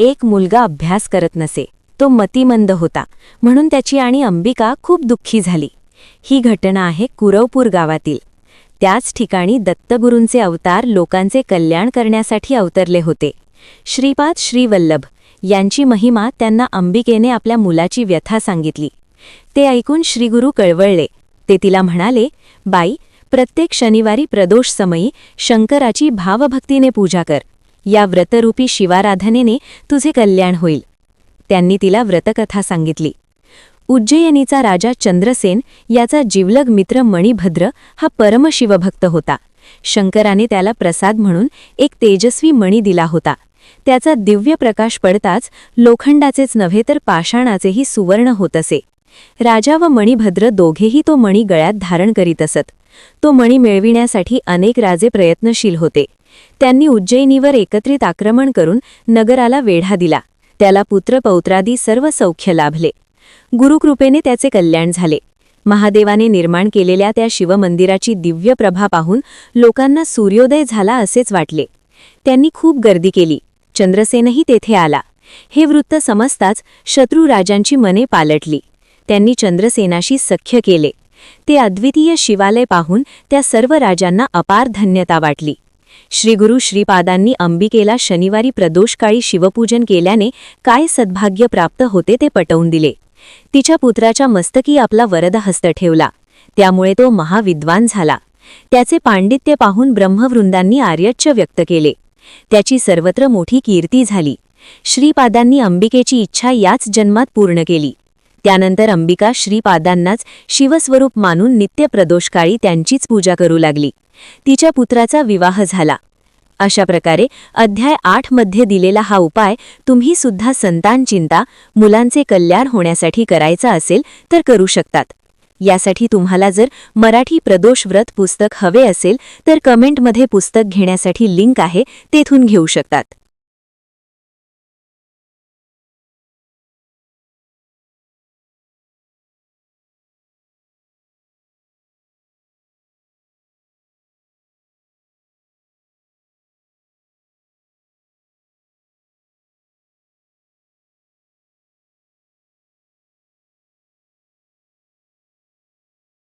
एक मुलगा अभ्यास करत नसे, तो मतिमंद होता, म्हणून त्याची आणि अंबिका खूप दुःखी झाली. ही घटना आहे कुरवपूर गावातील. त्याच ठिकाणी दत्तगुरूंचे अवतार लोकांचे कल्याण करण्यासाठी अवतरले होते. श्रीपाद श्रीवल्लभ यांची महिमा त्यांना अंबिकेने आपल्या मुलाची व्यथा सांगितली. ते ऐकून श्रीगुरू कळवळले. ते तिला म्हणाले, बाई, प्रत्येक शनिवारी प्रदोष समयी शंकराची भावभक्तीने पूजा कर. या व्रतरूपी शिवाराधनेने तुझे कल्याण होईल. त्यांनी तिला व्रतकथा सांगितली. उज्जयिनीचा राजा चंद्रसेन याचा जिवलग मित्र मणिभद्र हा परमशिवभक्त होता. शंकराने त्याला प्रसाद म्हणून एक तेजस्वी मणी दिला होता. त्याचा दिव्य प्रकाश पडताच लोखंडाचेच नव्हे तर पाषाणाचेही सुवर्ण होत असे. राजा व मणिभद्र दोघेही तो मणी गळ्यात धारण करीत असत. तो मणी मिळविण्यासाठी अनेक राजे प्रयत्नशील होते. त्यांनी उज्जयिनीवर एकत्रित आक्रमण करून नगराला वेढा दिला. त्याला पुत्रपौत्रादी सर्व सौख्य लाभले. गुरुकृपेने त्याचे कल्याण झाले. महादेवाने निर्माण केलेल्या त्या शिवमंदिराची दिव्य प्रभा पाहून लोकांना सूर्योदय झाला असेच वाटले. त्यांनी खूप गर्दी केली. चंद्रसेनही तेथे आला. हे वृत्त समजताच शत्रू राजांची मने पालटली. त्यांनी चंद्रसेनाशी सख्य केले. ते अद्वितीय शिवालय पाहून त्या सर्व राजांना अपार धन्यता वाटली. श्रीगुरु श्रीपादांनी अंबिकेला शनिवारी प्रदोषकाळी शिवपूजन केल्याने काय सद्भाग्य प्राप्त होते ते पटवून दिले. तिच्या पुत्राच्या मस्तकी आपला वरदहस्त ठेवला. त्यामुळे तो महाविद्वान झाला. त्याचे पांडित्य पाहून ब्रह्मवृंदांनी आर्यच्य व्यक्त केले. त्याची सर्वत्र मोठी कीर्ती झाली. श्रीपादांनी अंबिकेची इच्छा याच जन्मात पूर्ण केली. त्यानंतर अंबिका श्रीपादांनाच शिवस्वरूप मानून नित्य प्रदोषकाळी त्यांचीच पूजा करू लागली. तिच्या पुत्राचा विवाह झाला. अशा प्रकारे अध्याय 8 मध्ये दिलेला हा उपाय तुम्ही सुद्धा संतान चिंता, मुलांचे कल्याण होण्यासाठी करायचा असेल तर करू शकतात. यासाठी तुम्हाला जर मराठी प्रदोष व्रत पुस्तक हवे असेल तर कमेंटमध्ये पुस्तक घेण्यासाठी लिंक आहे, तेथून घेऊ शकतात.